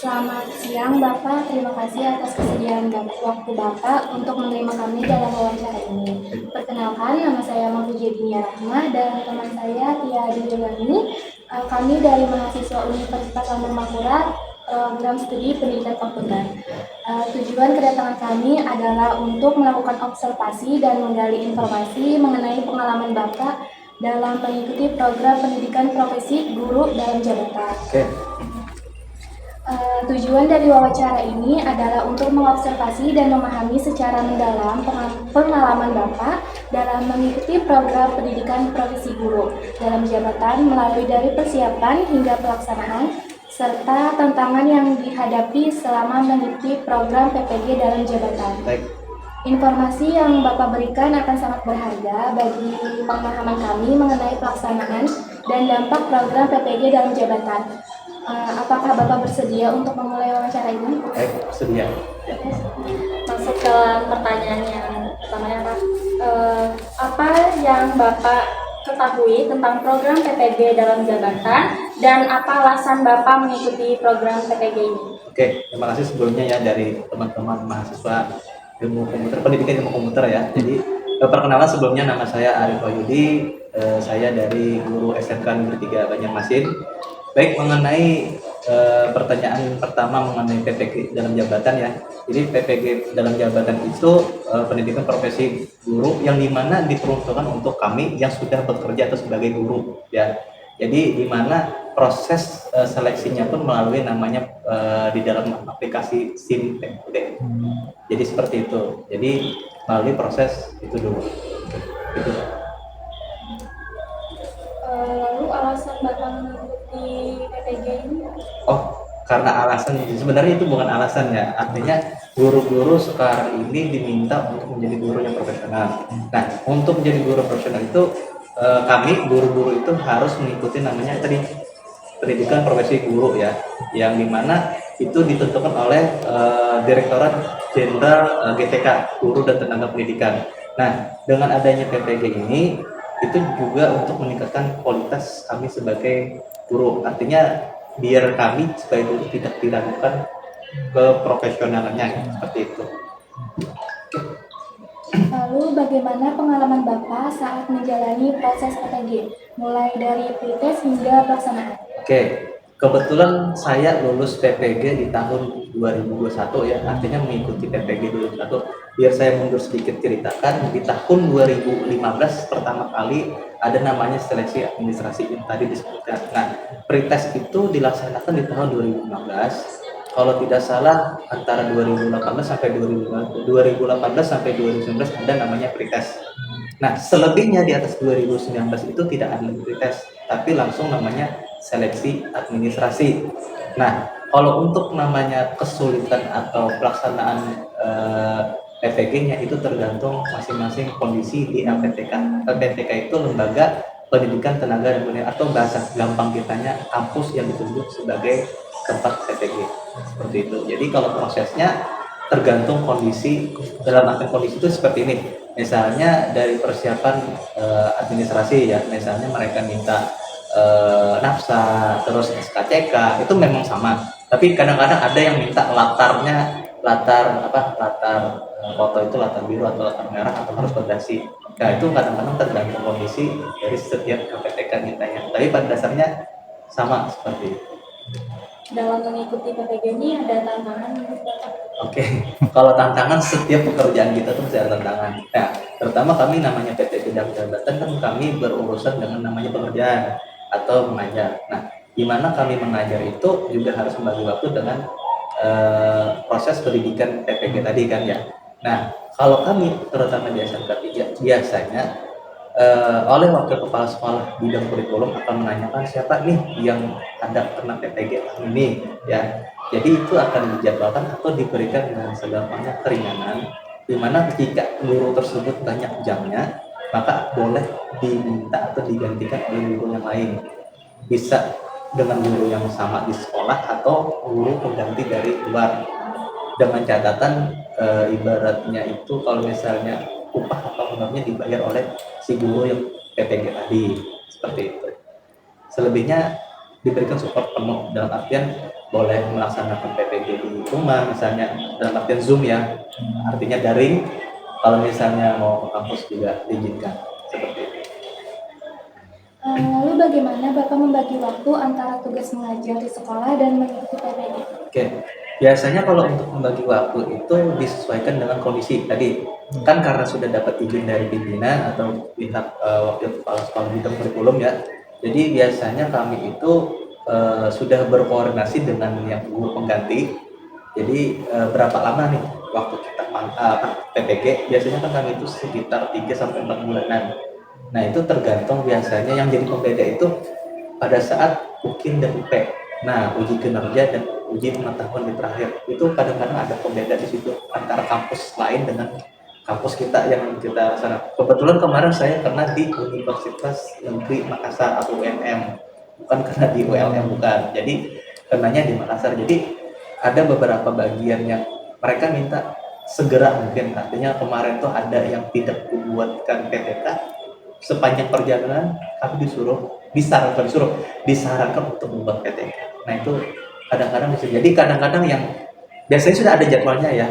Selamat siang Bapak, terima kasih atas kesediaan waktu Bapak untuk menerima kami dalam wawancara ini. Perkenalkan, nama saya Maufidia Rahma dan teman saya Tia Dilani. Kami dari mahasiswa Universitas Lambung Mangkurat, program studi pendidikan komputer. Tujuan kedatangan kami adalah untuk melakukan observasi dan menggali informasi mengenai pengalaman Bapak dalam mengikuti program pendidikan profesi guru dalam jabatan. Tujuan dari wawancara ini adalah untuk mengobservasi dan memahami secara mendalam pengalaman Bapak dalam mengikuti program pendidikan profesi guru dalam jabatan melalui dari persiapan hingga pelaksanaan serta tantangan yang dihadapi selama mengikuti program PPG dalam jabatan. Informasi yang Bapak berikan akan sangat berharga bagi pemahaman kami mengenai pelaksanaan dan dampak program PPG dalam jabatan. Apakah Bapak bersedia untuk memulai wawancara ini? Baik, bersedia. Masuk ke pertanyaan yang pertamanya, Pak. Apa yang Bapak ketahui tentang program PPG dalam jabatan dan apa alasan Bapak mengikuti program PPG ini? Oke, terima kasih sebelumnya ya dari teman-teman mahasiswa ilmu komputer, pendidikan ilmu komputer ya. Jadi perkenalan sebelumnya, nama saya Arif Wahyudi, saya dari guru SMK Negeri 3 Banjarmasin. Baik, mengenai pertanyaan pertama mengenai PPG dalam jabatan ya. Jadi PPG dalam jabatan itu pendidikan profesi guru yang dimana diperuntukkan untuk kami yang sudah bekerja atau sebagai guru ya. Jadi dimana proses seleksinya pun melalui namanya di dalam aplikasi SIMPD. Jadi seperti itu. Jadi melalui proses itu dulu. Gitu. Lalu alasan Bapak mengikuti PPG ini? Oh, karena alasan sebenarnya itu bukan alasan ya. Artinya guru-guru sekarang ini diminta untuk menjadi guru yang profesional. Nah, untuk menjadi guru profesional itu kami guru-guru itu harus mengikuti namanya tadi pendidikan profesi guru ya, yang dimana itu ditentukan oleh Direktorat Jenderal GTK Guru dan Tenaga Pendidikan. Nah, dengan adanya PPG ini itu juga untuk meningkatkan kualitas kami sebagai guru. Artinya biar kami sebagai guru tidak diragukan keprofesionalannya seperti itu. Lalu bagaimana pengalaman Bapak saat menjalani proses PPG, mulai dari pretest hingga pelaksanaan? Oke, kebetulan saya lulus PPG di tahun 2021 ya, artinya mengikuti PPG 2021. Biar saya mundur sedikit ceritakan, di tahun 2015 pertama kali ada namanya seleksi administrasi yang tadi disebutkan. Nah, pretest itu dilaksanakan di tahun 2015. Kalau tidak salah antara 2018 sampai 2018 sampai 2019 ada namanya pretest. Nah, selebihnya di atas 2019 itu tidak ada pretest, tapi langsung namanya seleksi administrasi. Nah, kalau untuk namanya kesulitan atau pelaksanaan PPG-nya itu tergantung masing-masing kondisi di LPTK. LPTK itu lembaga pendidikan tenaga dan pendidikan, atau bahasa gampang kitanya kampus yang ditunjuk sebagai tempat PPG seperti itu. Jadi kalau prosesnya tergantung kondisi, dalam arti kondisi itu seperti ini. Misalnya dari persiapan administrasi ya, misalnya mereka minta nafsa, terus SKCK, itu memang sama. Tapi kadang-kadang ada yang minta latar foto itu latar biru atau latar merah atau harus berdasi. Nah itu kadang-kadang tergantung kondisi dari setiap KPTK mintanya. Tapi pada dasarnya sama seperti itu. Dalam mengikuti PPG ini ada tantangan menurut Bapak? Oke, kalau tantangan setiap pekerjaan kita tuh pasti ada tantangan. Nah, terutama kami namanya PPG dalam jabatan kan kami berurusan dengan namanya pekerjaan atau mengajar. Nah, di mana kami mengajar itu juga harus membagi waktu dengan proses pendidikan PPG tadi kan ya. Nah, kalau kami terutama di SMK 3 biasanya oleh wakil kepala sekolah bidang kurikulum akan menanyakan siapa nih yang ada kena PPG ini ya. Jadi itu akan dijadwalkan atau diberikan dengan segampangnya keringanan, di mana jika guru tersebut banyak jamnya, maka boleh diminta atau digantikan oleh guru yang lain. Bisa dengan guru yang sama di sekolah atau guru pengganti dari luar. Dengan catatan ibaratnya itu kalau misalnya upah atau honornya dibayar oleh si guru yang PPG tadi, seperti itu. Selebihnya diberikan support penuh dalam artian boleh melaksanakan PPG di rumah, misalnya dalam artian Zoom ya, artinya daring. Kalau misalnya mau ke kampus juga diizinkan seperti itu. Lalu bagaimana Bapak membagi waktu antara tugas mengajar di sekolah dan mengikuti PPG? Oke, biasanya kalau untuk membagi waktu itu disesuaikan dengan kondisi tadi. Kan karena sudah dapat izin dari pimpinan atau pihak wakil kepala sekolah bidang kurikulum ya. Jadi biasanya kami itu sudah berkoordinasi dengan yang guru pengganti. Jadi berapa lama nih waktu kita PPG? Biasanya kan kami itu sekitar 3 sampai 4 bulanan. Nah, itu tergantung biasanya yang jadi pembeda itu pada saat UKIN dan UP. Nah, uji kinerja dan uji pengetahuan di terakhir itu kadang-kadang ada pembeda di situ antara kampus lain dengan kampus kita yang kita laksanakan. Kebetulan kemarin saya kena di Universitas Negeri Makassar atau UNM, bukan kena di ULM, bukan. Jadi kenanya di Makassar. Jadi ada beberapa bagian yang mereka minta segera mungkin, artinya kemarin tuh ada yang tidak dibuatkan PTK sepanjang perjalanan, kami disarankan untuk membuat PTK. Nah itu kadang-kadang bisa jadi, kadang-kadang yang biasanya sudah ada jadwalnya ya,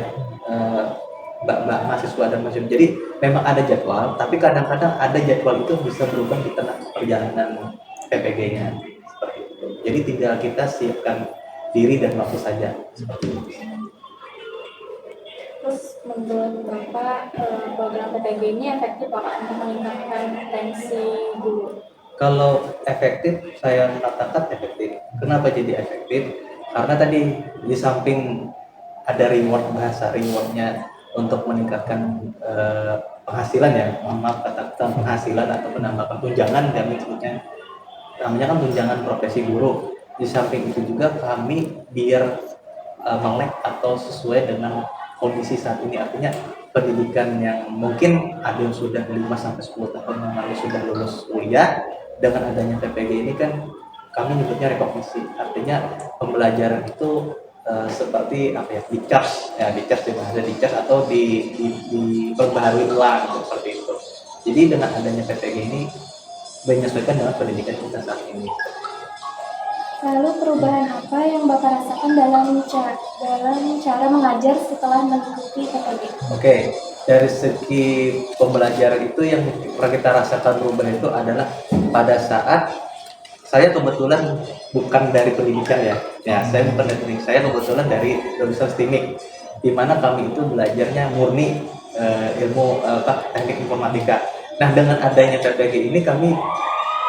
mbak mahasiswa dan mahasiswa. Jadi memang ada jadwal, tapi kadang-kadang ada jadwal itu bisa berubah di tengah perjalanan PPG-nya seperti itu. Jadi tinggal kita siapkan diri dan waktu saja seperti itu. Terus menurut Bapak program PPG ini efektif Pak untuk meningkatkan potensi guru? Kalau efektif, saya katakan efektif. Kenapa jadi efektif? Karena tadi di samping ada bahasa rewardnya untuk meningkatkan penghasilan ya, maaf katakan penghasilan atau menambahkan tunjangan, kami sebutnya namanya kan tunjangan profesi guru. Di samping itu juga kami biar melek atau sesuai dengan kondisi saat ini, artinya pendidikan yang mungkin ada yang sudah 5 sampai 10 tahun yang lalu sudah lulus kuliah, dengan adanya PPG ini kan kami nyebutnya rekognisi, artinya pembelajaran itu seperti apa ya, di charge bahasa di charge atau diperbaharui ulang seperti itu. Jadi dengan adanya PPG ini menyesuaikan dengan pendidikan kita saat ini. Lalu perubahan apa yang Bapak rasakan dalam cara mengajar setelah mengikuti PPG? Oke, dari segi pembelajaran itu yang pernah kita rasakan perubahan itu adalah pada saat saya kebetulan bukan dari pendidikan ya saya bukan dari pendidikan, saya kebetulan dari jurusan STIMIK, di mana kami itu belajarnya murni ilmu teknik informatika. Nah, dengan adanya PPG ini kami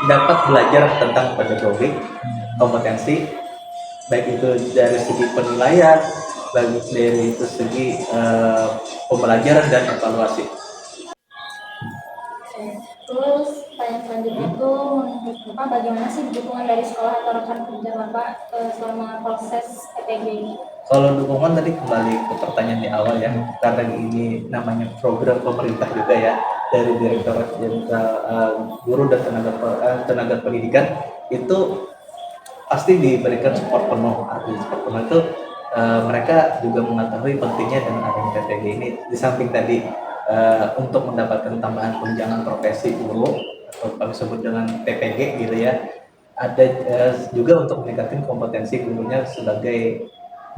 dapat belajar tentang pedagogik, kompetensi, baik itu dari segi penilaian, baik dari itu segi pembelajaran dan evaluasi. Terus pertanyaan selanjutnya itu menurut Bapak bagaimana sih dukungan dari sekolah atau rekan kerja Bapak selama proses PPG ini? Kalau dukungan tadi kembali ke pertanyaan di awal ya, karena ini namanya program pemerintah juga ya, dari Direktorat Jenderal Guru dan Tenaga Pendidikan itu pasti diberikan support penuh. Artinya support penuh itu mereka juga mengetahui pentingnya dengan adanya PPG ini. Di samping tadi untuk mendapatkan tambahan tunjangan profesi guru atau kami sebut dengan PPG gitu ya, ada juga untuk meningkatkan kompetensi gurunya sebagai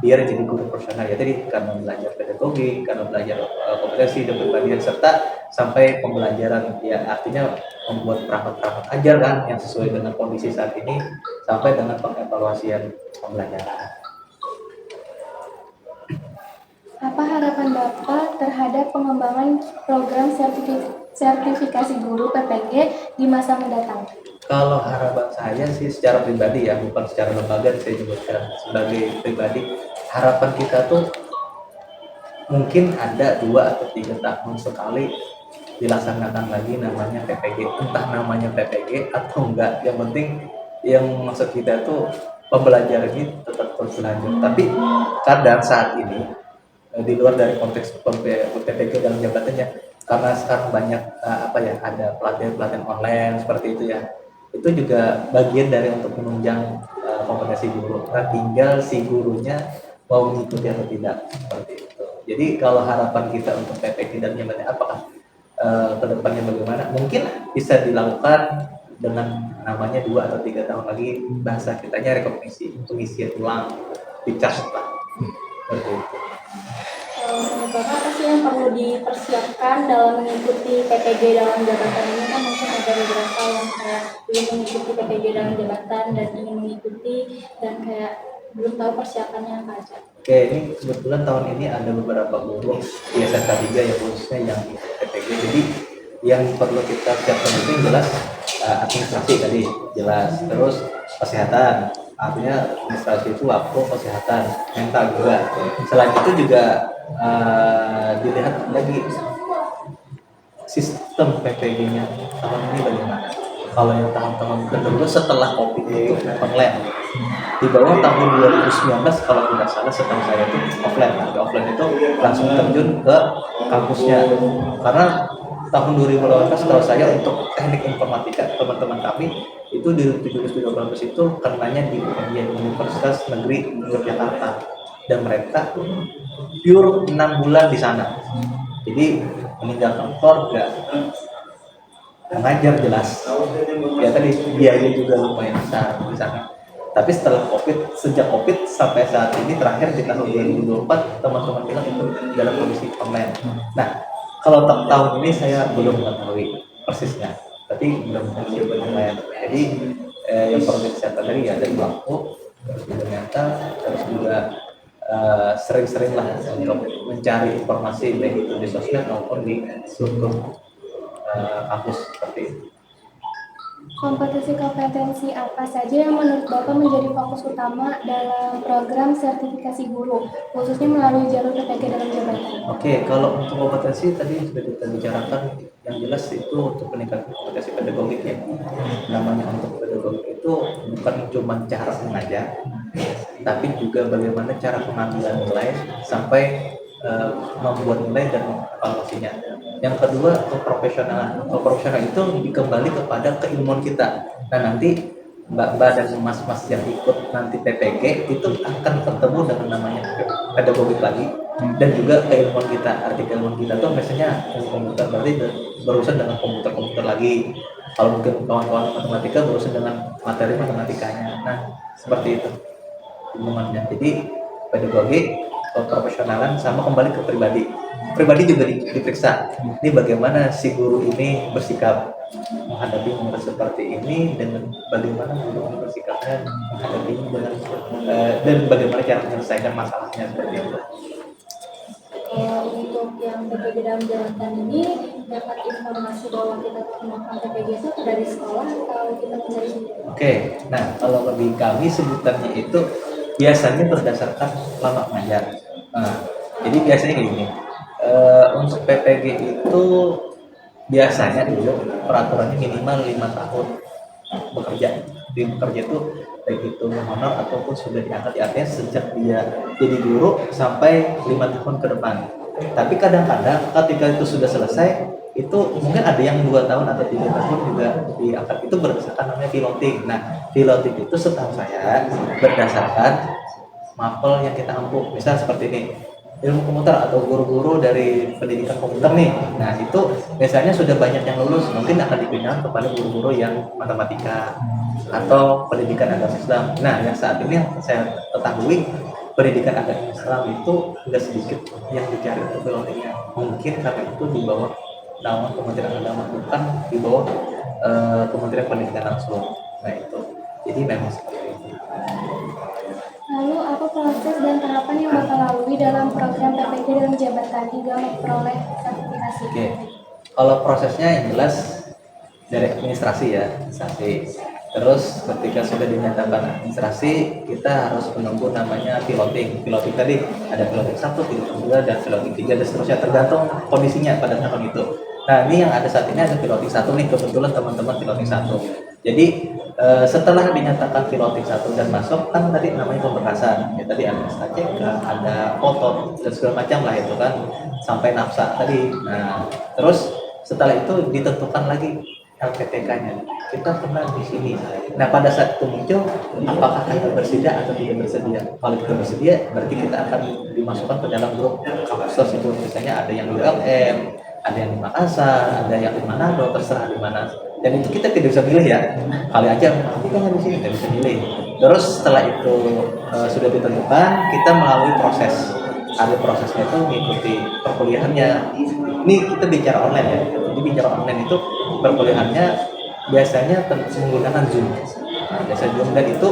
biar jadi guru profesional ya, tadi karena belajar pedagogi, karena belajar kompetensi dan kepribadian, serta sampai pembelajaran ya, artinya membuat perangkat-perangkat ajar kan yang sesuai dengan kondisi saat ini, sampai dengan pengevaluasian pembelajaran. Apa harapan Bapak terhadap pengembangan program sertifikasi guru PPG di masa mendatang? Kalau harapan saya sih secara pribadi ya, bukan secara lembaga, saya juga sebagai pribadi, harapan kita tuh mungkin ada 2 atau 3 tahun sekali dilaksanakan lagi namanya PPG, entah namanya PPG atau enggak, yang penting yang maksud kita tuh pembelajaran ini tetap terus berlanjut. Tapi kadang saat ini di luar dari konteks PPG dalam jabatannya, karena sekarang banyak ada pelatihan online seperti itu ya, itu juga bagian dari untuk menunjang kompetensi guru. Nah, tinggal si gurunya mau mengikuti atau tidak seperti itu. Jadi kalau harapan kita untuk PPG dan jabatannya apakah kedepannya bagaimana, mungkin bisa dilakukan dengan namanya 2 atau 3 tahun lagi, bahasa kitanya rekognisi, pengisian ulang. dicas lah. Seperti itu. Menurut Bapak apa sih yang perlu dipersiapkan dalam mengikuti PPG dalam jabatan ini? Kan mungkin ada beberapa yang kayak belum mengikuti PPG dalam jabatan dan ingin mengikuti dan kayak belum tahu persiapannya apa aja. Oke, ini kebetulan tahun ini ada beberapa guru di SMK 3 ya khususnya yang ikut PPG. Jadi yang perlu kita siapkan itu yang jelas administrasi tadi jelas, terus kesehatan, artinya administrasi itu waktu, kesehatan, mental juga. Selain itu juga dilihat lagi sistem PPG-nya tahun ini bagaimana. Kalau yang tahun-tahun kedua setelah COVID itu online, di bawah tahun 2019 kalau tidak salah setahu saya itu offline. Nah, offline itu langsung terjun ke kampusnya, karena tahun 2018 setahu saya untuk teknik informatika teman-teman kami itu di 17-18 itu kenanya di UNY, Universitas Negeri Yogyakarta, dan mereka pure 6 bulan di sana. Jadi meninggalkan keluarga, mengajar jelas. Ya tadi biaya juga lumayan besar di sana. Tapi setelah COVID, sejak COVID sampai saat ini terakhir di tahun 2024 teman-teman bilang itu dalam kondisi online. Nah, kalau tahun ini saya belum mengetahui persisnya, tapi belum mengetahui online. Jadi yang perlu disiapkan tadi ya dari waktu, terus juga mental, terus juga sering-sering lah untuk mencari informasi baik itu di sosmed maupun di struktur kampus seperti itu. Kompetisi kompetensi apa saja yang menurut Bapak menjadi fokus utama dalam program sertifikasi guru, khususnya melalui jalur PPG dalam jabatan? Oke, kalau untuk kompetensi tadi sudah kita bicarakan, yang jelas itu untuk peningkatan kompetensi pedagogik ya. Namanya untuk pedagogik itu bukan cuma cara mengajar, tapi juga bagaimana cara pengambilan nilai sampai membuat nilai dan evaluasinya. Yang kedua, keprofesionalan. Profesional itu kembali kepada keilmuan kita. Nah, nanti mbak-mbak dan mas-mas yang ikut nanti PPG itu akan ketemu dengan namanya pedagogik lagi, dan juga keilmuan kita. Arti keilmuan kita tuh biasanya ilmu komputer, berarti berurusan dengan komputer lagi. Kalau mungkin kawan-kawan matematika berurusan dengan materi matematikanya. Nah, seperti itu hubungannya. Jadi pedagogik, profesionalan, sama kembali ke pribadi. Pribadi juga diperiksa. Ini bagaimana si guru ini bersikap menghadapi murid seperti ini, dengan bagaimana guru ini bersikapnya menghadapi dengan dan bagaimana cara menyelesaikan masalahnya seperti itu. Untuk yang PPG dalam jabatan ini dapat informasi bahwa kita melakukan PPG itu dari sekolah atau kita mencari sendiri? Oke, nah kalau bagi kami sebutannya itu biasanya berdasarkan lama mengajar. Nah, jadi biasanya kayak gini. Untuk PPG itu biasanya dulu peraturannya minimal 5 tahun bekerja. Di bekerja itu baik itu honor ataupun sudah diangkat, artinya sejak dia jadi guru sampai 5 tahun ke depan. Tapi kadang-kadang ketika itu sudah selesai, itu mungkin ada yang 2 tahun atau 3 tahun juga diangkat. Itu berdasarkan namanya piloting. Nah, piloting itu setahu saya berdasarkan mapel yang kita ampuh. Misal seperti ini, ilmu komputer atau guru-guru dari pendidikan komputer nih. Nah, itu biasanya sudah banyak yang lulus, mungkin akan dipindah kepada guru-guru yang matematika atau pendidikan agama Islam. Nah, yang saat ini yang saya ketahui, pendidikan agama Islam itu tidak sedikit yang dicari untuk pilotingnya. Mungkin karena itu di bawah naungan Kementerian Agama, bukan di bawah Kementerian Pendidikan langsung. Nah, itu. Jadi memang seperti itu. Lalu apa proses dan tahapan yang Bapak lalui dalam program PPG dalam jabatan hingga memperoleh sertifikasi? Oke, kalau prosesnya yang jelas dari administrasi ya, administrasi. Terus ketika sudah dinyatakan administrasi, kita harus menunggu namanya piloting. Piloting tadi ada piloting 1, piloting 2, dan piloting 3, dan seterusnya tergantung kondisinya pada tahun itu. Nah, ini yang ada saat ini ada piloting 1 nih, kebetulan teman-teman piloting 1. Jadi setelah dinyatakan piloting 1 dan masuk, kan tadi namanya pemberkasan. Ya tadi ada SKCK, ada foto dan segala macam lah itu kan, sampai nafsa tadi. Nah, terus setelah itu ditentukan lagi LPTK-nya. Kita pernah di sini. Nah, pada saat itu muncul, apakah kita bersedia atau tidak bersedia? Kalau kita bersedia, berarti kita akan dimasukkan ke dalam grup kampus tersebut. Misalnya ada yang di ULM, ada yang di Makassar, ada yang di Manado, terserah di mana. Dan itu kita tidak bisa milih ya. Kali aja, nanti kan di sini tidak bisa milih. Terus setelah itu sudah ditentukan, kita melalui proses. Ada prosesnya itu mengikuti perkuliahannya. Ini kita bicara online ya. Jadi bicara online itu perkuliahannya biasanya menggunakan Zoom. Nah, biasa Zoom dan itu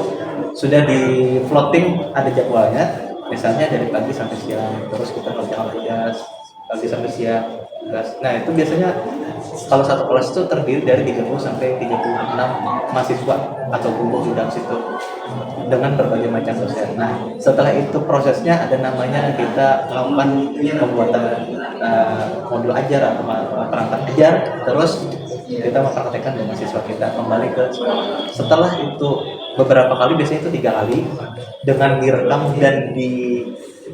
sudah di floating ada jadwalnya. Misalnya dari pagi sampai siang, terus kita kerjakan tugas pagi sampai siang. Nah itu biasanya kalau satu kelas itu terdiri dari 30 sampai 36 mahasiswa atau guru dalam situ dengan berbagai macam dosen. Nah setelah itu prosesnya ada namanya kita melakukan pembuatan modul ajar atau perangkat ajar, terus kita mempraktekkan dengan siswa kita kembali ke setelah itu beberapa kali, biasanya itu 3 kali dengan direkam dan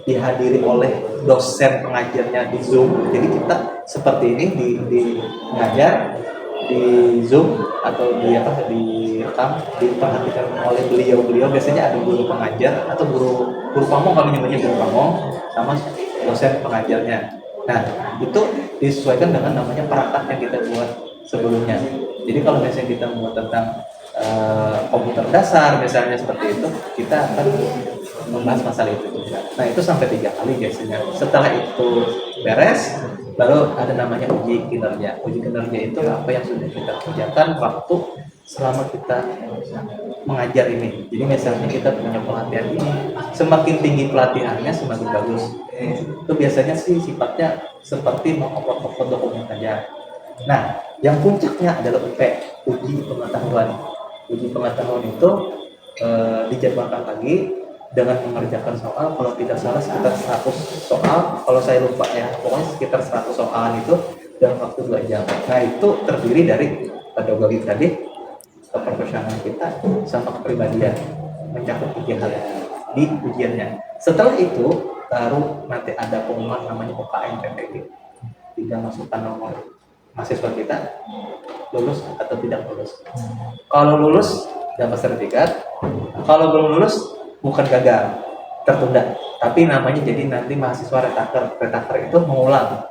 dihadiri oleh dosen pengajarnya di Zoom. Jadi kita seperti ini di mengajar di Zoom atau direkam, diperhatikan oleh beliau biasanya ada guru pengajar atau guru pamong, kami nyebutnya guru pamong, sama dosen pengajarnya. Nah itu disesuaikan dengan namanya perangkat yang kita buat sebelumnya. Jadi kalau misalnya kita buat tentang komputer dasar misalnya seperti itu, kita akan membahas masalah itu juga. Nah itu sampai 3 kali biasanya. Setelah itu beres, baru ada namanya uji kinerja. Uji kinerja itu apa yang sudah kita kerjakan waktu selama kita mengajar ini. Jadi misalnya kita punya pelatihan ini, semakin tinggi pelatihannya semakin bagus. Itu biasanya sih sifatnya seperti mengupload dokumen saja. Nah, yang puncaknya adalah uji pengetahuan. Uji pengetahuan itu dijadwalkan lagi dengan mengerjakan soal, kalau tidak salah sekitar 100 soal, kalau saya lupa ya, pokoknya sekitar 100 soal itu dalam waktu 2 jam. Nah itu terdiri dari pedagogi tadi, keprofesionalan kita, sama kepribadian, mencakup 3 hal di ujiannya. Setelah itu baru nanti ada pengumuman namanya UKM PPG, tinggal masukkan nomor mahasiswa kita lulus atau tidak lulus. Kalau lulus dapat sertifikat, kalau belum lulus bukan gagal, tertunda, tapi namanya jadi nanti mahasiswa retaker itu mengulang.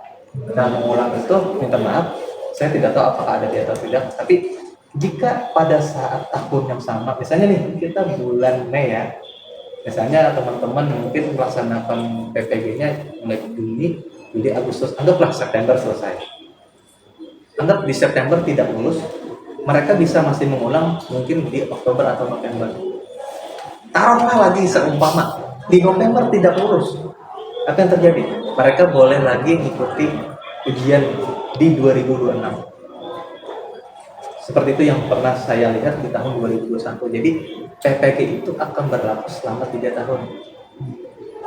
Nah mengulang itu minta maaf, saya tidak tahu apakah ada dia atau tidak, tapi jika pada saat tahun yang sama, misalnya nih kita bulan Mei ya, misalnya teman-teman mungkin melaksanakan PPG-nya mulai Juli, Agustus, anggaplah September selesai. Anggap di September tidak lulus, mereka bisa masih mengulang mungkin di Oktober atau November. Taruhlah lagi seumpama di November tidak lulus, apa yang terjadi? Mereka boleh lagi mengikuti ujian di 2026. Seperti itu yang pernah saya lihat di tahun 2021. Jadi PPG itu akan berlaku selama 3 tahun.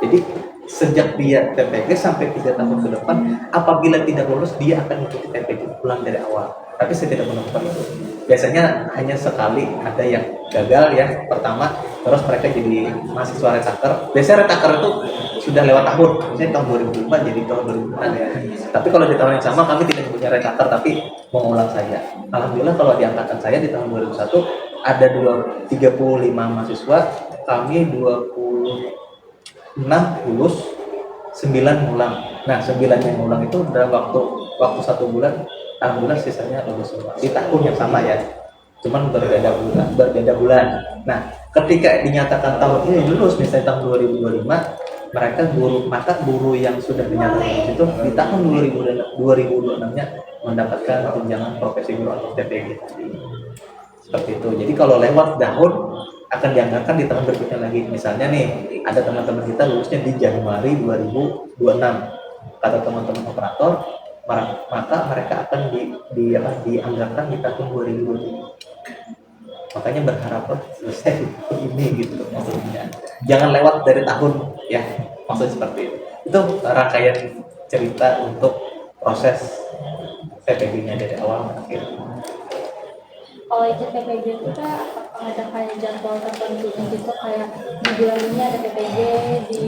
Jadi sejak dia PPG sampai 3 tahun ke depan, apabila tidak lulus dia akan mengikuti PPG ulang dari awal. Tapi saya tidak menemukan itu. Biasanya hanya sekali ada yang gagal ya pertama, terus mereka jadi mahasiswa retaker. Biasanya retaker itu sudah lewat tahun, misalnya tahun 2004 jadi tahun 2006 ya. Tapi kalau di tahun yang sama kami tidak punya retaker tapi mengulang saja. Alhamdulillah kalau di angkatan saya di tahun 2001 ada 35 mahasiswa, kami 26 lulus, 9 ngulang. Nah 9 yang ngulang itu dalam waktu 1 bulan, alhamdulillah sisanya lulus semua di tahun yang sama ya, cuman berbeda bulan. Nah ketika dinyatakan tahun ini lulus misalnya tahun 2025, maka guru yang sudah dinyatakan lulus itu di tahun 2026 nya mendapatkan tunjangan profesi guru atau TPG tadi. Seperti itu. Jadi kalau lewat tahun akan dianggarkan di tahun berikutnya lagi. Misalnya nih ada teman-teman kita lulusnya di Januari 2026, kata teman-teman operator, maka mereka akan dianggarkan di tahun 2023. Makanya berharap selesai ini gitu maksudnya. Jangan lewat dari tahun ya, maksudnya seperti itu. Itu rangkaian cerita untuk proses PPG-nya dari awal ke akhir. Kalau ikut PPG kita ada kayak jadwal tertentu gitu, kayak di bulan ini ada PPG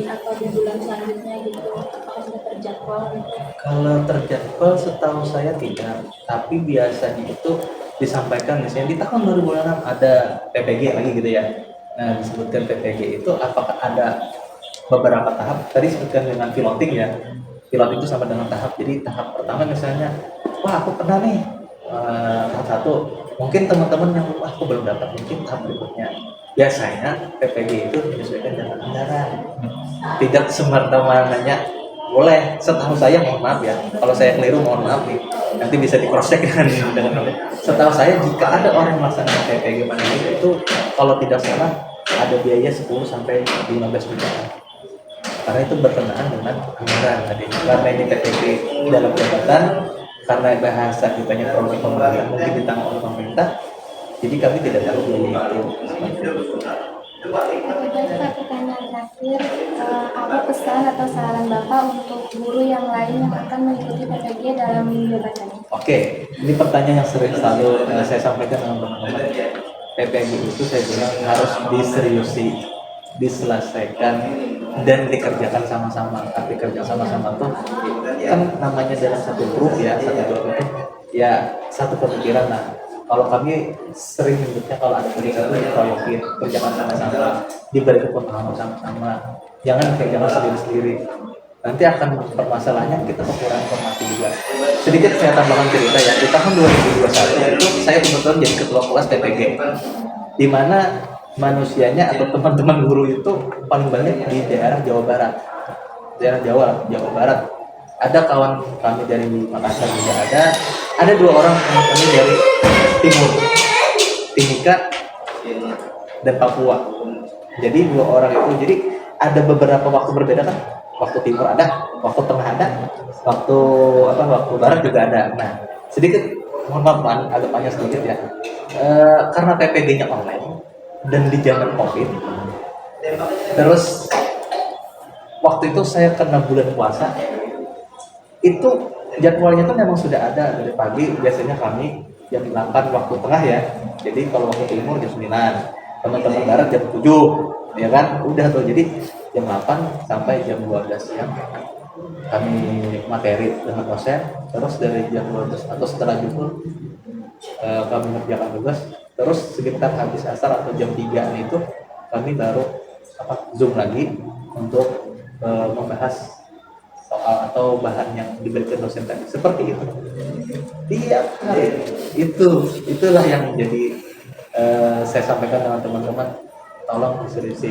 atau di bulan selanjutnya gitu, apakah sudah terjadwal gitu? Kalau terjadwal setahu saya tidak, tapi biasanya itu disampaikan misalnya di tahun 2006 ada PPG lagi gitu ya. Nah disebutkan PPG itu apakah ada beberapa tahap, tadi disebutkan dengan piloting ya. Pilot itu sama dengan tahap, jadi tahap pertama misalnya, wah aku pernah nih tahap 1 Mungkin teman-teman yang aku belum dapat mungkin tahap berikutnya. Biasanya PPG itu menyesuaikan dengan anggaran. Tidak semerta-mertanya boleh. Setahu saya, mohon maaf ya, kalau saya keliru mohon maaf nih. Nanti bisa di cross check dengan setahu saya jika ada orang yang melaksanakan PPG mandiri itu kalau tidak salah ada biaya 10 sampai 15 juta. Karena itu berkenaan dengan anggaran tadi. Karena ini PPG dalam jabatan, karena bahasa kitanya program pembangunan mungkin ditanggung oleh pemerintah, jadi kami tidak tahu biaya itu. Oke, baik Pak, pertanyaan terakhir, apa pesan atau saran Bapak untuk guru yang lain yang akan mengikuti PPG dalam jabatannya? Oke, ini pertanyaan yang sering selalu saya sampaikan dengan teman-teman. PPG itu saya bilang harus diseriusi, diselesaikan, dan dikerjakan sama-sama. Tapi kerja sama-sama tuh kan namanya dalam satu grup ya, satu grup itu ya satu pemikiran. Nah, kalau kami sering menyebutnya kalau ada kerja itu dikeroyokin, kerjakan sama-sama, diberi pemahaman sama-sama. Jangan sendiri-sendiri. Nanti akan permasalahannya kita kekurangan informasi juga. Sedikit saya tambahkan cerita ya, di tahun 2021 itu saya kebetulan jadi ketua kelas PPG, di mana manusianya atau teman-teman guru itu paling banyak di daerah Jawa Barat, daerah Jawa Barat. Ada kawan kami dari Makassar juga ada 2 orang teman kami dari Timur, Timika dan Papua. Jadi 2 orang itu, jadi ada beberapa waktu berbeda kan. Waktu timur ada, waktu tengah ada, waktu barat juga ada. Nah, sedikit mohon maaf agak panjang sedikit ya. Karena PPG-nya online dan di zaman Covid. Terus waktu itu saya kena bulan puasa. Itu jadwalnya tuh memang sudah ada dari pagi, biasanya kami jam 8 waktu tengah ya. Jadi kalau waktu timur jam 9, teman-teman barat jam 7. Ya kan, udah tuh, jadi jam 8 sampai jam 12 siang kami materi dengan dosen, terus dari jam 12 atau setelah zuhur kami mengerjakan tugas, terus sekitar habis asar atau jam 3 itu kami baru zoom lagi untuk membahas soal atau bahan yang diberikan dosen tadi, seperti itu. Tiap hari itulah yang jadi saya sampaikan dengan teman-teman, tolong diseriusi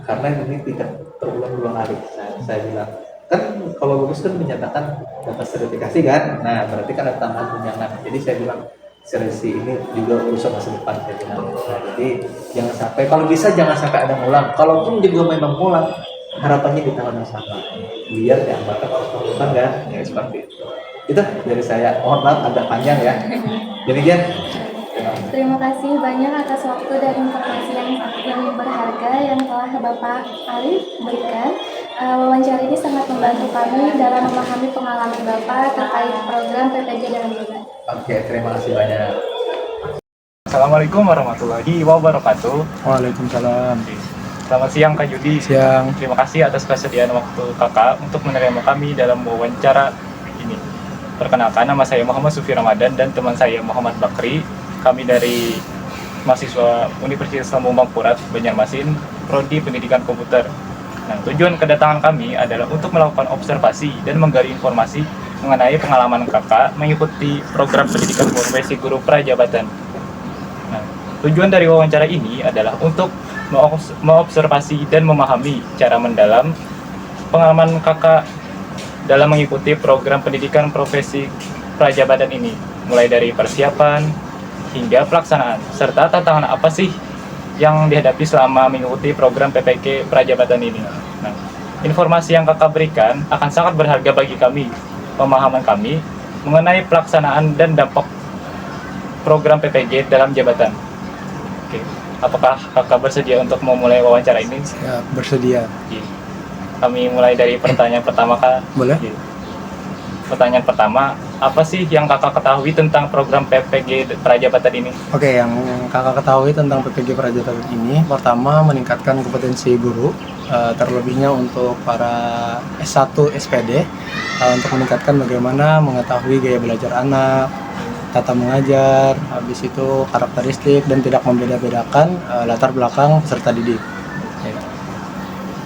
karena ini tidak terulang 2 kali. Saya bilang kan kalau bagus kan menyatakan dapat sertifikasi kan, nah berarti kan ada tambahan tunjangan. Jadi saya bilang seriusi ini juga urusan masa depan saya bilang. Nah, jadi jangan sampai, kalau bisa jangan sampai ada ngulang. Kalaupun juga memang ngulang, harapannya di tahun yang sama biar diamalkan oleh kan ya, seperti itu dari saya. Mohon maaf agak panjang ya. Demikian. Terima kasih banyak atas waktu dan informasi yang berharga yang telah Bapak Arif berikan. Wawancara ini sangat membantu kami dalam memahami pengalaman Bapak terkait program PPG dalam jabatan. Oke, terima kasih banyak. Assalamualaikum warahmatullahi wabarakatuh. Waalaikumsalam. Selamat siang Kak Yudi. Siang. Terima kasih atas kesediaan waktu Kakak untuk menerima kami dalam wawancara ini. Perkenalkan, nama saya Muhammad Sufi Ramadan dan teman saya Muhammad Bakri. Kami dari mahasiswa Universitas Islam Bangkurat, Banjarmasin, Prodi Pendidikan Komputer. Nah, tujuan kedatangan kami adalah untuk melakukan observasi dan menggali informasi mengenai pengalaman Kakak mengikuti program pendidikan profesi guru prajabatan. Nah, tujuan dari wawancara ini adalah untuk mengobservasi dan memahami cara mendalam pengalaman Kakak dalam mengikuti program pendidikan profesi prajabatan ini, mulai dari persiapan hingga pelaksanaan, serta tantangan apa sih yang dihadapi selama mengikuti program PPG prajabatan ini. Nah, informasi yang Kakak berikan akan sangat berharga bagi kami, pemahaman kami mengenai pelaksanaan dan dampak program PPG dalam jabatan. Oke, apakah Kakak bersedia untuk memulai wawancara ini? Ya, bersedia. Oke. Kami mulai dari pertanyaan pertama, Kak. Boleh? Oke. Pertanyaan pertama, apa sih yang Kakak ketahui tentang program PPG prajabatan ini? Oke, yang kakak ketahui tentang PPG Prajabatan ini, pertama meningkatkan kompetensi guru, terlebihnya untuk para S1 SPD, untuk meningkatkan bagaimana mengetahui gaya belajar anak, tata mengajar, habis itu karakteristik dan tidak membeda-bedakan latar belakang peserta didik.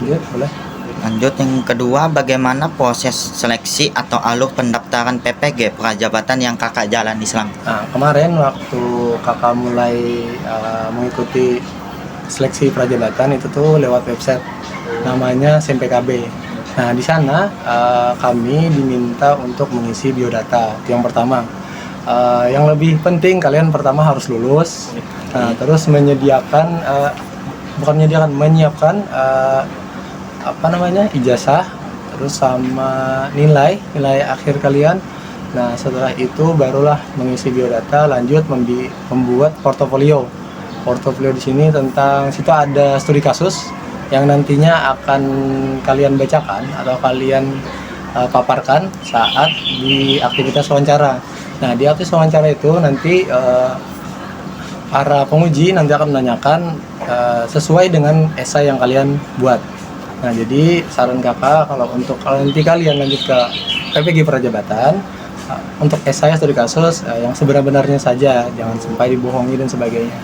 Ya. Boleh? Lanjut yang kedua, bagaimana proses seleksi atau alur pendaftaran PPG Prajabatan yang kakak jalani selama? Nah, kemarin waktu kakak mulai mengikuti seleksi prajabatan itu tuh lewat website namanya SMPKB. Nah, di sana kami diminta untuk mengisi biodata. Itu yang pertama. Yang lebih penting kalian pertama harus lulus. Nah, terus menyiapkan ijazah, terus sama nilai akhir kalian. Nah, setelah itu barulah mengisi biodata, lanjut membuat portofolio. Portofolio di sini situ ada studi kasus yang nantinya akan kalian bacakan atau kalian paparkan saat di aktivitas wawancara. Nah, di aktivitas wawancara itu nanti para penguji nanti akan menanyakan sesuai dengan esai yang kalian buat. Nah, jadi saran kakak kalau nanti kalian lanjut ke PPG Prajabatan, untuk esai studi kasus yang sebenar-benarnya saja, jangan sampai dibohongi dan sebagainya.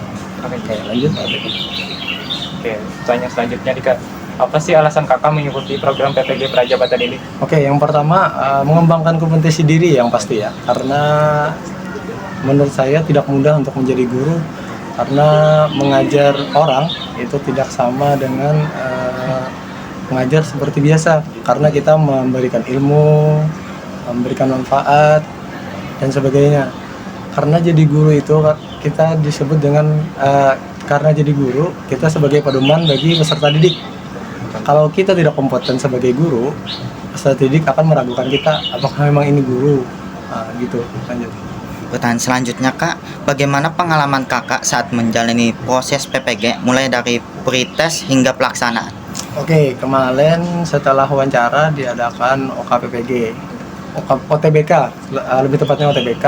Oke, lanjut. Oke, pertanyaan selanjutnya nih Kak, apa sih alasan kakak mengikuti program PPG Prajabatan ini? Oke, yang pertama mengembangkan kompetensi diri yang pasti ya, karena menurut saya tidak mudah untuk menjadi guru, karena mengajar orang itu tidak sama dengan mengajar seperti biasa, karena kita memberikan ilmu, memberikan manfaat dan sebagainya. Karena jadi guru itu kita disebut dengan karena jadi guru kita sebagai pedoman bagi peserta didik. Kalau kita tidak kompeten sebagai guru, peserta didik akan meragukan kita apakah memang ini guru. Gitu. Lanjut. Pertanyaan selanjutnya Kak, bagaimana pengalaman kakak saat menjalani proses PPG mulai dari pretest hingga pelaksanaan? Oke, kemarin setelah wawancara diadakan OKPPG, OTBK, lebih tepatnya OTBK.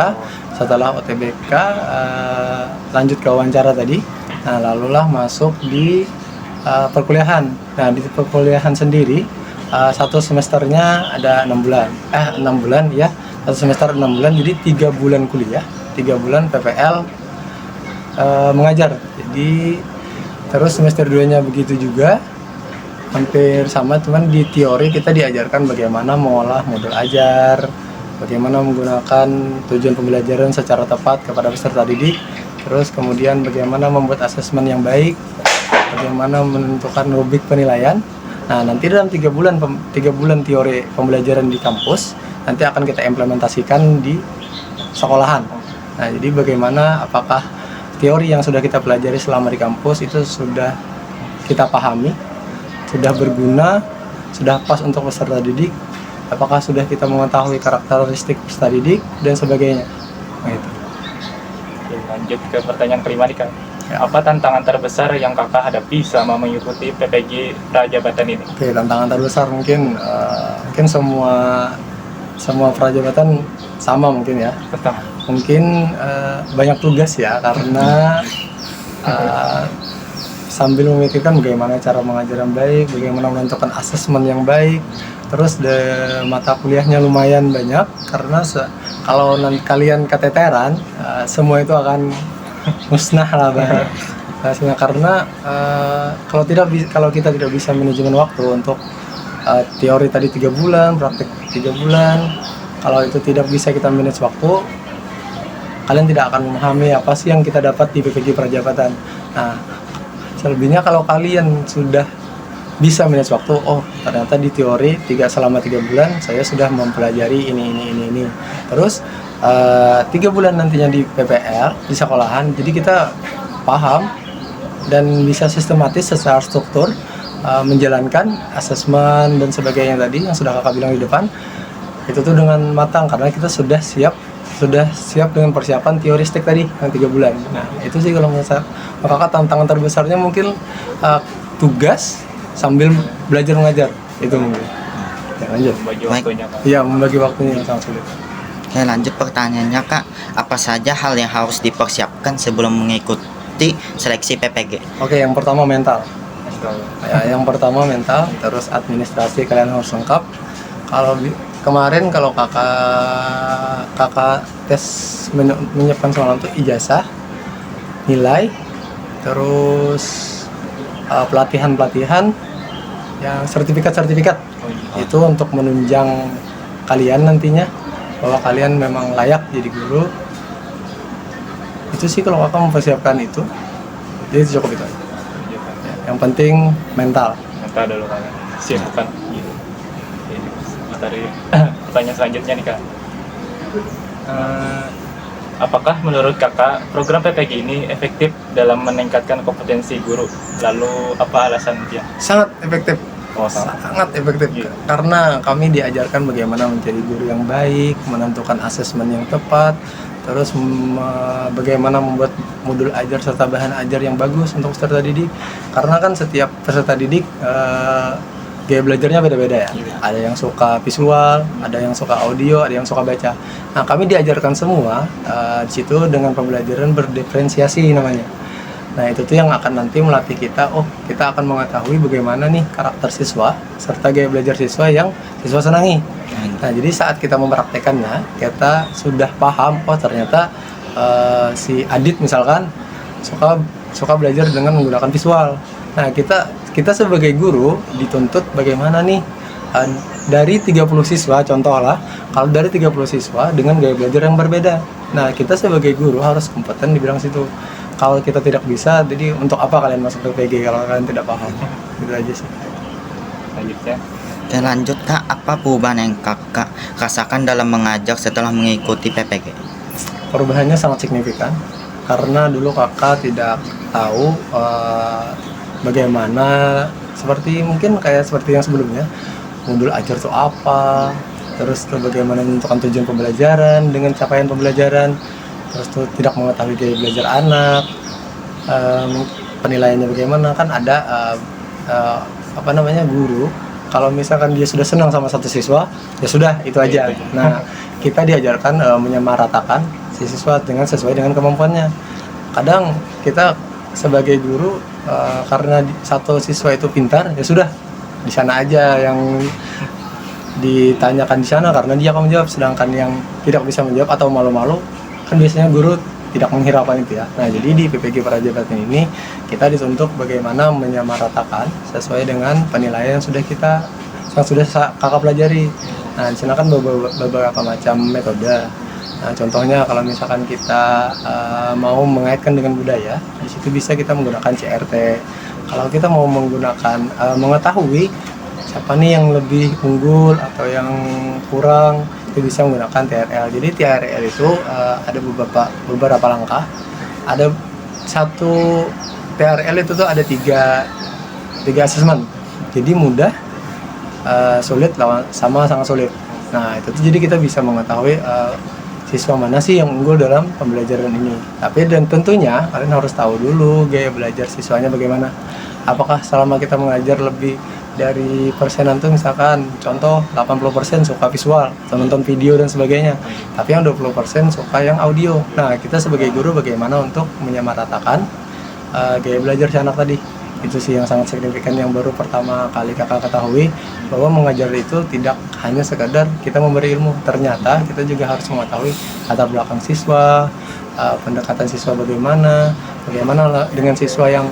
Setelah OTBK lanjut ke wawancara tadi, nah lalulah masuk di perkuliahan. Nah, di perkuliahan sendiri satu semesternya ada 6 bulan, 6 bulan ya, satu semester 6 bulan, jadi 3 bulan kuliah, 3 bulan PPL mengajar. Jadi terus semester 2-nya begitu juga, hampir sama, cuman di teori kita diajarkan bagaimana mengolah modul ajar, bagaimana menggunakan tujuan pembelajaran secara tepat kepada peserta didik, terus kemudian bagaimana membuat asesmen yang baik, bagaimana menentukan rubrik penilaian. Nah, nanti dalam 3 bulan teori pembelajaran di kampus, nanti akan kita implementasikan di sekolahan. Nah, jadi bagaimana, apakah teori yang sudah kita pelajari selama di kampus itu sudah kita pahami, sudah berguna, sudah pas untuk peserta didik, apakah sudah kita mengetahui karakteristik peserta didik dan sebagainya. Nah, itu. Oke, lanjut ke pertanyaan kelima nih Kak. Ya. Apa tantangan terbesar yang kakak hadapi selama mengikuti PPG Prajabatan ini? Oke, tantangan terbesar mungkin semua prajabatan sama mungkin ya. Betul. Mungkin banyak tugas ya, karena sambil memikirkan bagaimana cara mengajar yang baik, bagaimana menentukan asesmen yang baik, terus mata kuliahnya lumayan banyak, karena kalau nanti kalian keteteran, semua itu akan musnah lah bahasanya, karena kalau kita tidak bisa manajemen waktu untuk teori tadi 3 bulan, praktik 3 bulan, kalau itu tidak bisa kita manage waktu, kalian tidak akan memahami apa sih yang kita dapat di PPG Prajabatan. Nah, selebihnya kalau kalian sudah bisa manage waktu, oh ternyata di teori selama 3 bulan saya sudah mempelajari ini. Terus 3 bulan nantinya di PPL, di sekolahan, jadi kita paham dan bisa sistematis secara struktur menjalankan asesmen dan sebagainya tadi yang sudah kakak bilang di depan. Itu tuh dengan matang, karena kita sudah siap dengan persiapan teoristik tadi yang 3 bulan. Nah, itu sih kalau menurut saya. Maka tantangan terbesarnya mungkin tugas sambil belajar mengajar, itu mungkin. Ya, lanjut. Membagi waktunya Kak. Iya, membagi waktunya yang sangat sulit. Oke, lanjut pertanyaannya Kak, apa saja hal yang harus dipersiapkan sebelum mengikuti seleksi PPG? Oke, yang pertama mental. Betul. Ya, yang pertama mental, terus administrasi kalian harus lengkap. Kemarin kalau kakak tes menyiapkan semalam tuh ijazah, nilai, terus pelatihan yang sertifikat-sertifikat. Oh, iya. Itu untuk menunjang kalian nantinya bahwa kalian memang layak jadi guru. Itu sih kalau kakak mempersiapkan itu, jadi cukup itu aja. Yang penting mental. Minta dulu kan siapkan gitu. Ini materi pertanyaan selanjutnya nih Kak. Apakah menurut Kakak program PPG ini efektif dalam meningkatkan kompetensi guru? Lalu apa alasannya? Sangat efektif. Oh, sangat. Sangat efektif. Iya. Karena kami diajarkan bagaimana menjadi guru yang baik, menentukan asesmen yang tepat, terus bagaimana membuat modul ajar serta bahan ajar yang bagus untuk peserta didik. Karena kan setiap peserta didik gaya belajarnya beda-beda ya. Iya. Ada yang suka visual, ada yang suka audio, ada yang suka baca. Nah, kami diajarkan semua di situ dengan pembelajaran berdiferensiasi namanya. Nah, itu tuh yang akan nanti melatih kita, kita akan mengetahui bagaimana nih karakter siswa serta gaya belajar siswa yang siswa senangi. Nah, jadi saat kita mempraktekannya, kita sudah paham, ternyata si Adit misalkan suka belajar dengan menggunakan visual. Nah, kita sebagai guru dituntut bagaimana nih dari 30 siswa, contohlah, kalau dari 30 siswa dengan gaya belajar yang berbeda. Nah, kita sebagai guru harus kompeten di bidang situ. Kalau kita tidak bisa, jadi untuk apa kalian masuk PPG kalau kalian tidak paham? Gitu aja sih. Selanjutnya. Oke, lanjut Kak, apa perubahan yang Kakak rasakan dalam mengajar setelah mengikuti PPG? Perubahannya sangat signifikan karena dulu kakak tidak tahu bagaimana seperti yang sebelumnya modul ajar itu apa, terus tuh bagaimana menentukan tujuan pembelajaran dengan capaian pembelajaran, terus tuh tidak mengetahui gaya belajar anak, penilaiannya bagaimana. Kan ada guru kalau misalkan dia sudah senang sama satu siswa, ya sudah itu aja. Nah, kita diajarkan menyamaratakan si siswa sesuai dengan kemampuannya. Kadang kita sebagai guru karena satu siswa itu pintar, ya sudah di sana aja yang ditanyakan di sana karena dia akan menjawab, sedangkan yang tidak bisa menjawab atau malu-malu kan biasanya guru tidak menghiraukan itu ya. Nah, jadi di PPG Prajabatan ini kita dituntut bagaimana menyamaratakan sesuai dengan penilaian yang sudah kakak pelajari. Nah, di sana kan beberapa macam metode. Nah, contohnya kalau misalkan kita mau mengaitkan dengan budaya, di situ bisa kita menggunakan CRT. Kalau kita mau menggunakan mengetahui siapa nih yang lebih unggul atau yang kurang, itu bisa menggunakan TRL. Jadi TRL itu ada beberapa langkah. Ada satu TRL itu tuh ada tiga asesmen. Jadi mudah, sulit, sama sangat sulit. Nah, itu tuh jadi kita bisa mengetahui siswa mana sih yang unggul dalam pembelajaran ini. Tapi dan tentunya kalian harus tahu dulu gaya belajar siswanya bagaimana. Apakah selama kita mengajar lebih dari persenan tuh misalkan contoh 80% suka visual atau nonton video dan sebagainya, tapi yang 20% suka yang audio. Nah, kita sebagai guru bagaimana untuk menyamaratakan gaya belajar si anak tadi. Itu sih yang sangat signifikan, yang baru pertama kali kakak ketahui bahwa mengajar itu tidak hanya sekadar kita memberi ilmu, ternyata kita juga harus mengetahui latar belakang siswa, pendekatan siswa bagaimana dengan siswa yang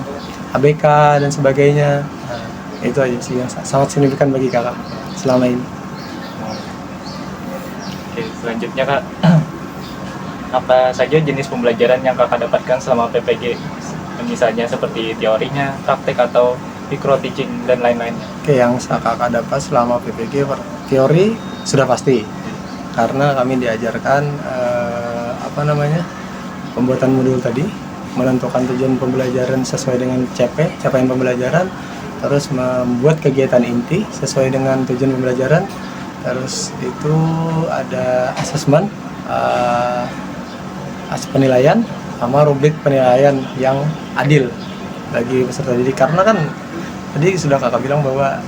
ABK dan sebagainya. Nah, itu aja sih yang sangat signifikan bagi kakak selama ini. Oke, selanjutnya Kak, apa saja jenis pembelajaran yang kakak dapatkan selama PPG? Misalnya seperti teorinya, praktek atau micro teaching dan lain-lainnya. Oke, yang kakak dapat selama PPG, teori sudah pasti karena kami diajarkan pembuatan modul tadi, menentukan tujuan pembelajaran sesuai dengan capaian pembelajaran, terus membuat kegiatan inti sesuai dengan tujuan pembelajaran, terus itu ada asesmen, penilaian, sama rubrik penilaian yang adil bagi peserta didik. Karena kan tadi sudah kakak bilang bahwa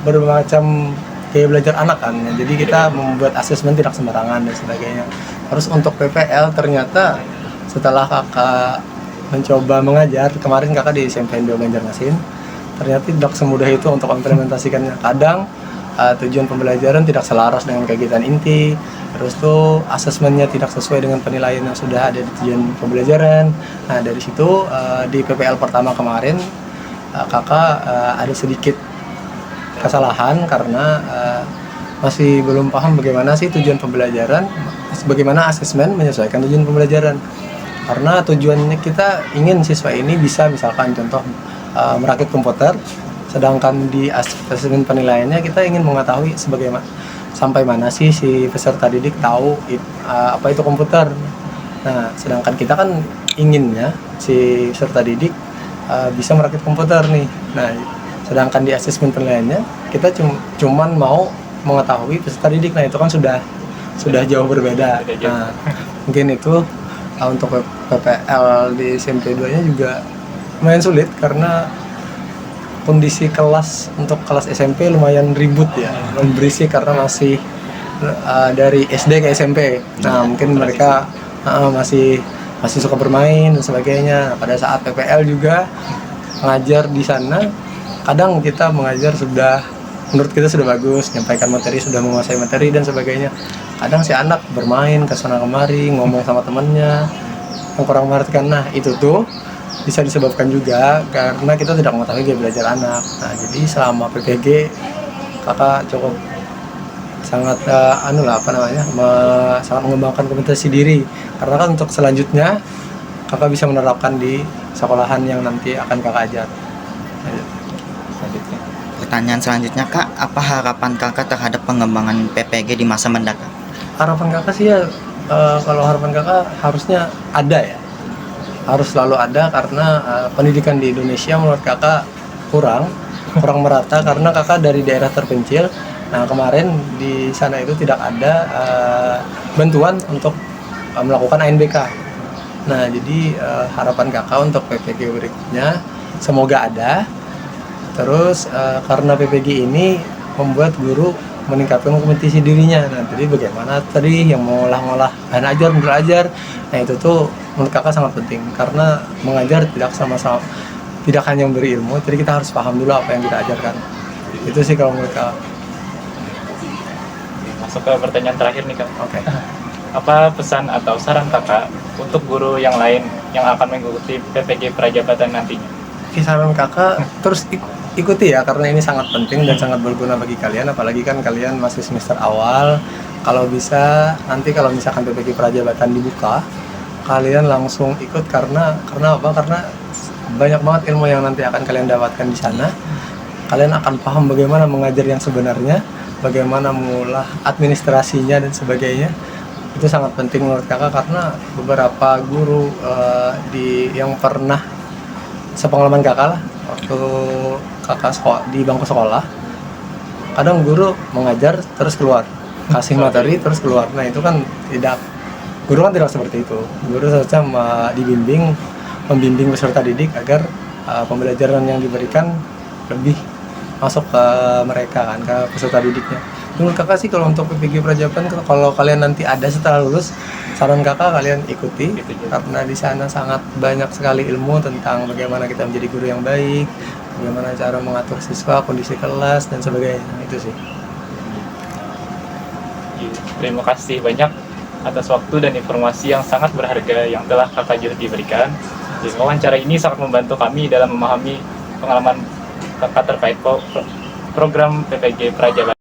bermacam gaya belajar anak kan, jadi kita membuat asesmen tidak sembarangan dan sebagainya. Terus untuk PPL ternyata setelah kakak mencoba mengajar, kemarin kakak di SMP N2 Banjarmasin, ternyata tidak semudah itu untuk implementasikannya. Kadang tujuan pembelajaran tidak selaras dengan kegiatan inti, terus tuh asesmennya tidak sesuai dengan penilaian yang sudah ada di tujuan pembelajaran. Nah, dari situ di PPL pertama kemarin kakak ada sedikit kesalahan karena masih belum paham bagaimana sih tujuan pembelajaran, bagaimana asesmen menyesuaikan tujuan pembelajaran. Karena tujuannya kita ingin siswa ini bisa misalkan contoh merakit komputer, sedangkan di asesmen penilaiannya kita ingin mengetahui sampai mana sih si peserta didik tahu apa itu komputer. Nah, sedangkan kita kan inginnya si peserta didik bisa merakit komputer nih. Nah, sedangkan di asesmen penilaiannya kita cuman mau mengetahui peserta didik. Nah, itu kan sudah jauh berbeda. Nah, mungkin itu untuk PPL di SMP 2-nya juga lumayan sulit karena kondisi kelas untuk kelas SMP lumayan ribut ya, lumayan berisik karena masih dari SD ke SMP. Nah, mungkin mereka masih suka bermain dan sebagainya. Pada saat PPL juga mengajar di sana, kadang kita mengajar menurut kita sudah bagus, menyampaikan materi, sudah menguasai materi dan sebagainya. Kadang si anak bermain ke sana kemari, ngomong sama temannya yang kurang mengertikan. Nah, itu tuh bisa disebabkan juga karena kita tidak mengetahui gaya belajar anak. Nah, jadi selama PPG kakak cukup sangat sangat mengembangkan kompetensi diri. Karena kan untuk selanjutnya kakak bisa menerapkan di sekolahan yang nanti akan kakak ajar. Selanjutnya. Pertanyaan selanjutnya Kak, apa harapan Kakak terhadap pengembangan PPG di masa mendatang? Harapan kakak sih ya, kalau harapan kakak harusnya ada ya, harus selalu ada karena pendidikan di Indonesia menurut kakak kurang merata karena kakak dari daerah terpencil. Nah, kemarin di sana itu tidak ada bantuan untuk melakukan ANBK. Nah, jadi harapan kakak untuk PPG berikutnya semoga ada. Terus karena PPG ini membuat guru meningkatkan kompetensi dirinya. Nah, jadi bagaimana tadi yang mengolah bahan ajar, belajar. Nah, itu tuh menurut kakak sangat penting karena mengajar tidak hanya memberi ilmu, jadi kita harus paham dulu apa yang kita ajarkan. Itu sih kalau menurut kakak. Masuk ke pertanyaan terakhir nih Kak. Oke. Apa pesan atau saran Kakak untuk guru yang lain yang akan mengikuti PPG Prajabatan nantinya? Saran kakak terus ikuti ya karena ini sangat penting dan sangat berguna bagi kalian, apalagi kan kalian masih semester awal. Kalau bisa nanti kalau misalkan PPG Prajabatan dibuka, kalian langsung ikut karena apa? Karena banyak banget ilmu yang nanti akan kalian dapatkan di sana. Kalian akan paham bagaimana mengajar yang sebenarnya, bagaimana mengolah administrasinya dan sebagainya. Itu sangat penting menurut kakak karena beberapa guru yang pernah sepengalaman kakak lah waktu kakak di bangku sekolah, kadang guru mengajar terus keluar, kasih materi terus keluar. Nah, itu kan guru kan tidak seperti itu. Guru seharusnya membimbing peserta didik agar pembelajaran yang diberikan lebih masuk ke mereka kan, ke peserta didiknya. Menurut kakak sih kalau untuk PPG Prajabatan, kalau kalian nanti ada setelah lulus, saran kakak kalian ikuti karena di sana sangat banyak sekali ilmu tentang bagaimana kita menjadi guru yang baik, bagaimana cara mengatur siswa, kondisi kelas dan sebagainya. Itu sih. Terima kasih banyak atas waktu dan informasi yang sangat berharga yang telah Kakak Juhdi berikan. Jadi, wawancara ini sangat membantu kami dalam memahami pengalaman Kakak terkait program PPG Prajabatan.